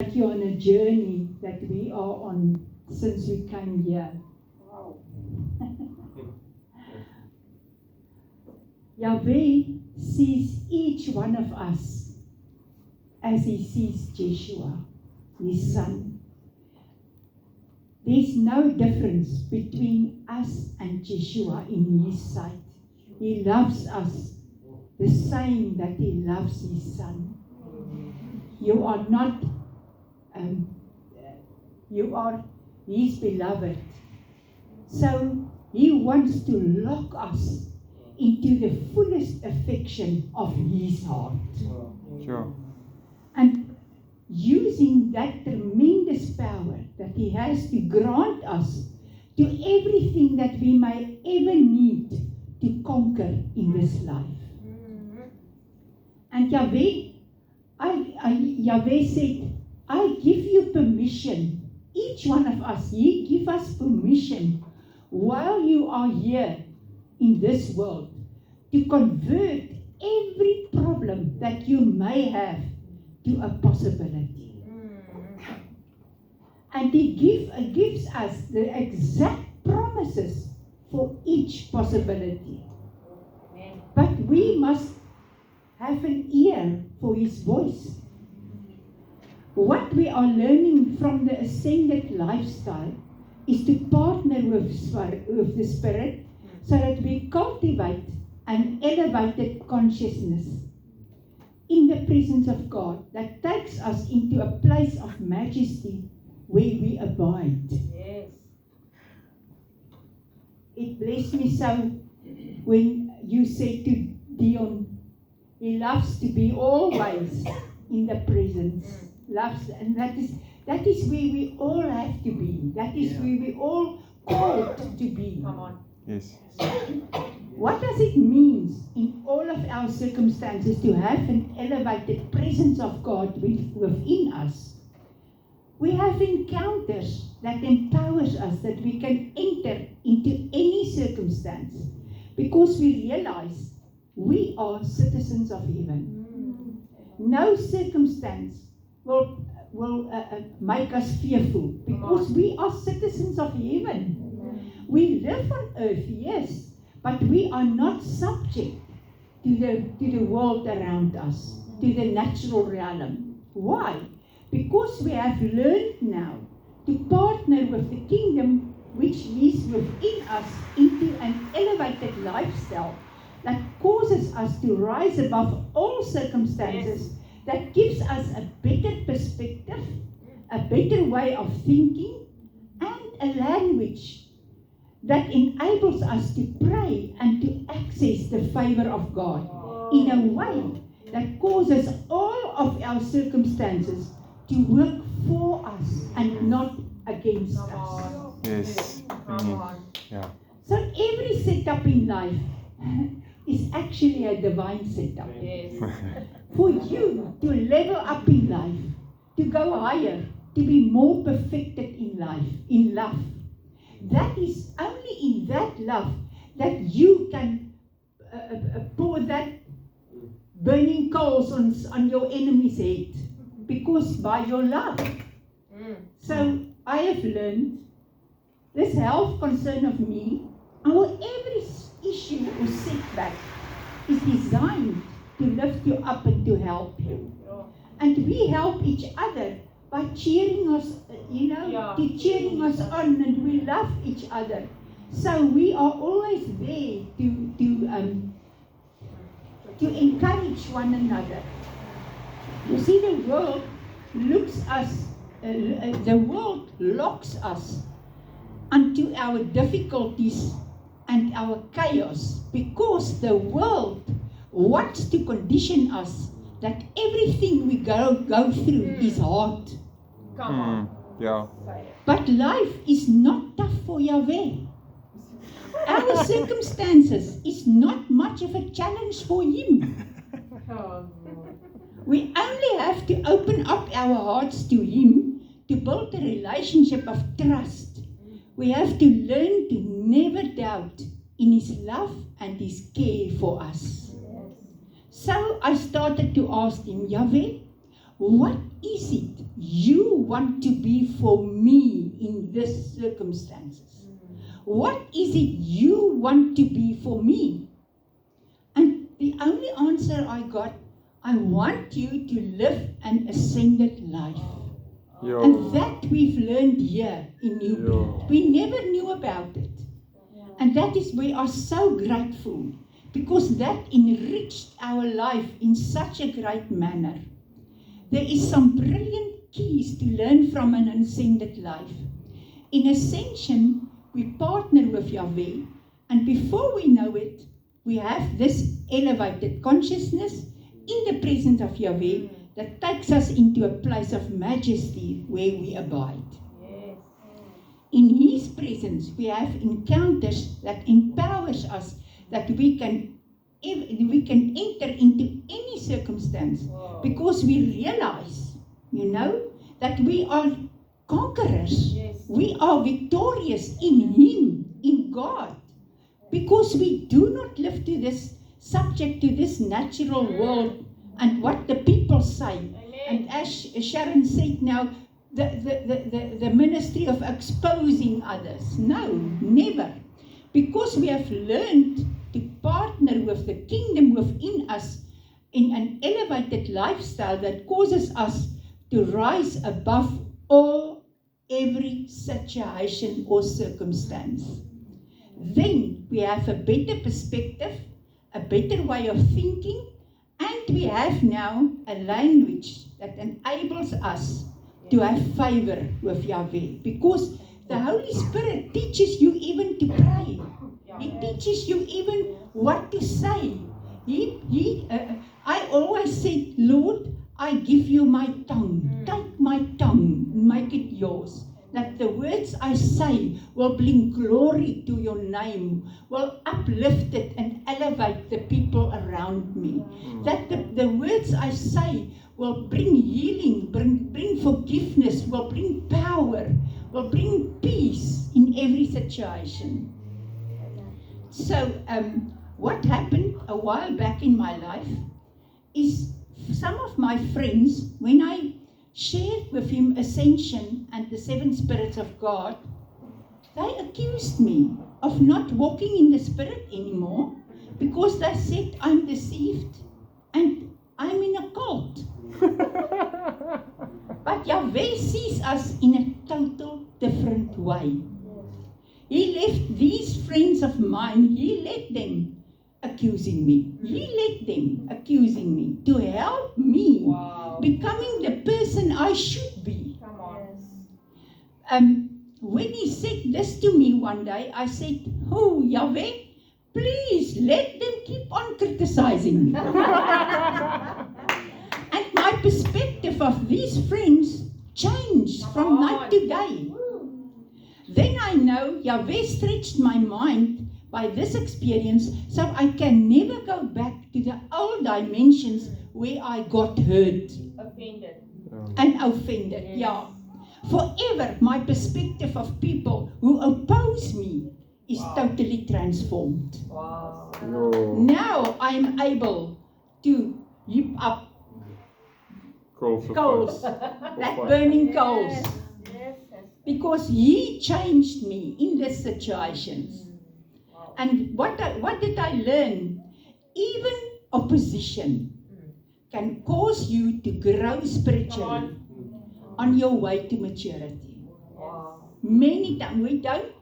take you on a journey that we are on since we came here. Wow. Yahweh sees each one of us as he sees Joshua, his son. There's no difference between us and Joshua in his sight. He loves us the same that he loves his son. You are not, you are his beloved. So he wants to lock us into the fullest affection of his heart. Sure. And using that tremendous power that he has to grant us to everything that we may ever need to conquer in this life. And Yahweh said, I give you permission. Each one of us, he give us permission while you are here in this world to convert every problem that you may have to a possibility. And he gives us the exact promises for each possibility. But we must have an ear for his voice. What we are learning from the ascended lifestyle is to partner with the Spirit so that we cultivate an elevated consciousness in the presence of God that takes us into a place of majesty where we abide. Yes. It blessed me so when you said to Dion, he loves to be always in the presence. Loves, and that is where we all have to be. That is where we all called to be. Come on. Yes. What does it mean in all of our circumstances to have an elevated presence of God within us? We have encounters that empowers us that we can enter into any circumstance because we realize we are citizens of heaven. No circumstance will make us fearful because we are citizens of heaven. We live on earth, yes, but we are not subject to the world around us, to the natural realm. Why? Because we have learned now to partner with the kingdom which is within us into an elevated lifestyle that causes us to rise above all circumstances, that gives us a better perspective, a better way of thinking, and a language that enables us to pray and to access the favor of God in a way that causes all of our circumstances to work for us and not against us. Yes. Yeah. So every setup in life is actually a divine setup. Yes. For you to level up in life, to go higher, to be more perfected in life, in love. That is only in that love that you can pour that burning coals on your enemy's head, because by your love. So I have learned this health concern of me, our every issue or setback is designed to lift you up and to help you. And we help each other by cheering us, to cheering us on, and we love each other. So we are always there to encourage one another. You see, the world locks us unto our difficulties and our chaos, because the world wants to condition us that everything we go through is hard. Come on. Yeah. But life is not tough for Yahweh. Our circumstances is not much of a challenge for him. We only have to open up our hearts to him to build a relationship of trust. We have to learn to never doubt in his love and his care for us. So I started to ask him, Yahweh, what is it you want to be for me in this circumstances? What is it you want to be for me? And the only answer I got, I want you to live an ascended life. Yo. And that we've learned here in New Breed. We never knew about it. And that is, we are so grateful because that enriched our life in such a great manner. There is some brilliant keys to learn from an ascended life. In ascension, we partner with Yahweh, and before we know it, we have this elevated consciousness in the presence of Yahweh that takes us into a place of majesty where we abide. In His presence, we have encounters that empowers us that we can enter into any circumstance because we realize, that we are conquerors. We are victorious in Him, in God, because we do not live to this subject to this natural world and what the people say. And as Sharon said now, the ministry of exposing others. No, never. Because we have learned to partner with the kingdom within us in an elevated lifestyle that causes us to rise above every situation or circumstance. Then we have a better perspective, a better way of thinking, and we have now a language that enables us to have favor with Yahweh, because the Holy Spirit teaches you even to pray. He teaches you even what to say. I always said, Lord, I give you my tongue. Take my tongue, make it yours. That the words I say will bring glory to your name, will uplift it and elevate the people around me. That the words I say will bring healing, bring forgiveness, will bring power, will bring peace in every situation. So what happened a while back in my life is some of my friends, when I shared with him ascension and the seven spirits of God, they accused me of not walking in the spirit anymore because they said I'm deceived and I'm in a cult. But Yahweh sees us in a total different way. He left these friends of mine, He let them accusing me. He let them accusing me to help me becoming the person I should be. Come on. When he said this to me one day, I said, "Oh, Yahweh, please let them keep on criticizing me." And my perspective of these friends changed from night to day. Then I know Yahweh stretched my mind by this experience so I can never go back to the old dimensions where I got hurt Offended. and offended. Yeah. Forever my perspective of people who oppose me is totally transformed. Wow. Now I am able to heap up coals, like burning coals. Yes. Because He changed me in these situations. And what did I learn? Even opposition can cause you to grow spiritually on your way to maturity. Wow. Many times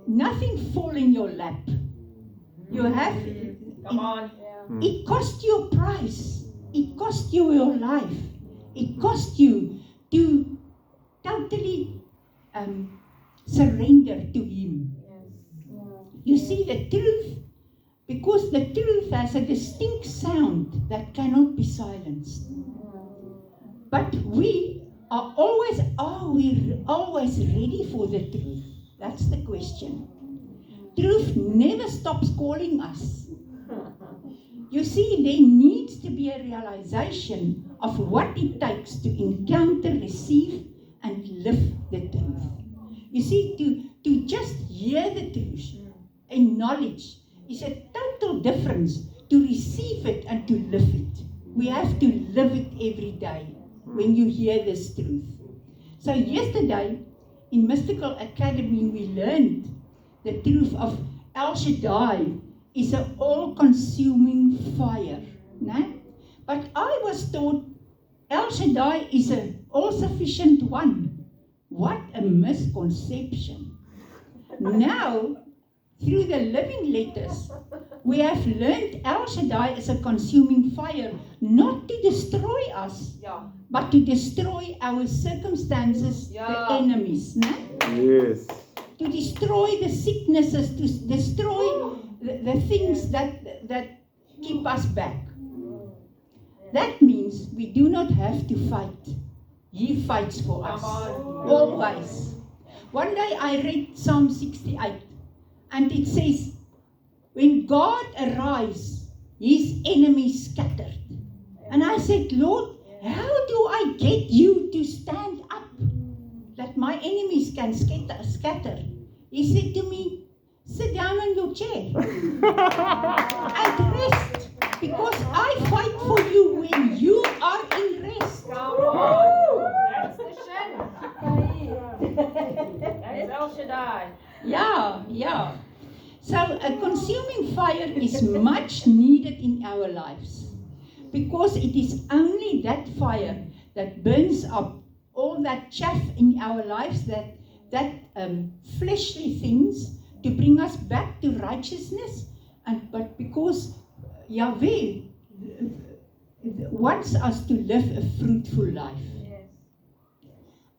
nothing fall in your lap. You have, Come on. it cost you a price. It cost you your life. It cost you to totally surrender to Him. You see the truth, because the truth has a distinct sound that cannot be silenced. But we are we always ready for the truth? That's the question. Truth never stops calling us. You see, there needs to be a realization of what it takes to encounter, receive, and live the truth. You see, to just hear the truth and knowledge is a total difference to receive it and to live it. We have to live it every day. when you hear this truth. So yesterday, in Mystical Academy, we learned the truth of El Shaddai is an all-consuming fire. No? But I was taught El Shaddai is an all-sufficient one. What a misconception. Now, through the living letters, we have learned El Shaddai is a consuming fire, not to destroy us, but to destroy our circumstances, the enemies. No? Yes. To destroy the sicknesses, to destroy the things that keep us back. That means we do not have to fight. He fights for us. Always. One day I read Psalm 68 and it says, when God arises, his enemies scattered. And I said, Lord, how do I get you to stand up that my enemies can scatter? He said to me, sit down on your chair and rest, because I fight for you when you are in rest. That's the Shem. That's El Shaddai. Yeah. So a consuming fire is much needed in our lives, because it is only that fire that burns up all that chaff in our lives, that fleshly things, to bring us back to righteousness. But because Yahweh wants us to live a fruitful life.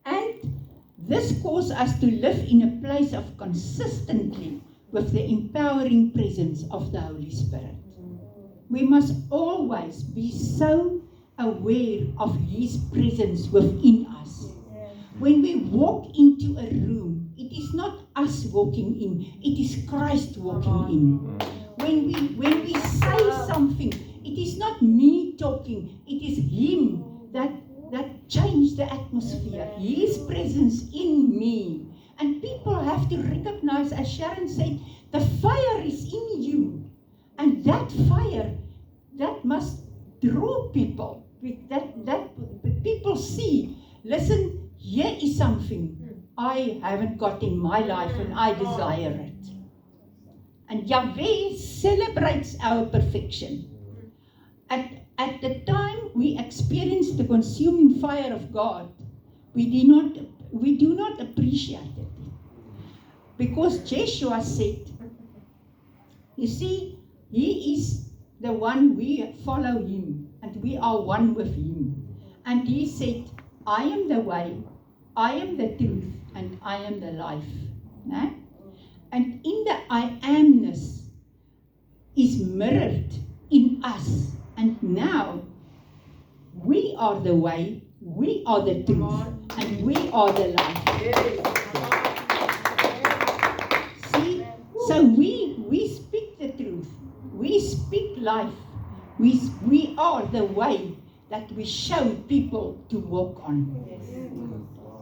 And this calls us to live in a place of consistently with the empowering presence of the Holy Spirit. We must always be so aware of His presence within us. When we walk into a room, it is not us walking in, it is Christ walking in. When we say something, it is not me talking, it is Him that changed the atmosphere. His presence in me. And people have to recognize, as Sharon said, the fire is in you. And that fire, that must draw people. That people see, listen, here is something I haven't got in my life and I desire it. And Yahweh celebrates our perfection. At the time we experience the consuming fire of God, we do not appreciate it. Because Joshua said, you see, He is the one, we follow Him, and we are one with Him. And He said, I am the way, I am the truth, and I am the life. No? And in the I amness is mirrored in us. And now, we are the way, we are the truth, and we are the life. See, so we speak the truth, we speak life, we are the way that we show people to walk on.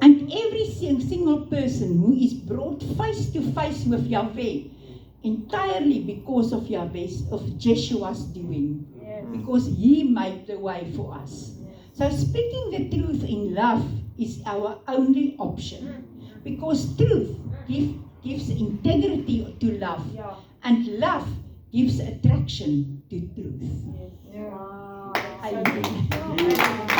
And every single person who is brought face to face with Yahweh, entirely because of Joshua's doing. Because He made the way for us. So speaking the truth in love is our only option. Because truth gives integrity to love. And love gives attraction to truth. Amen.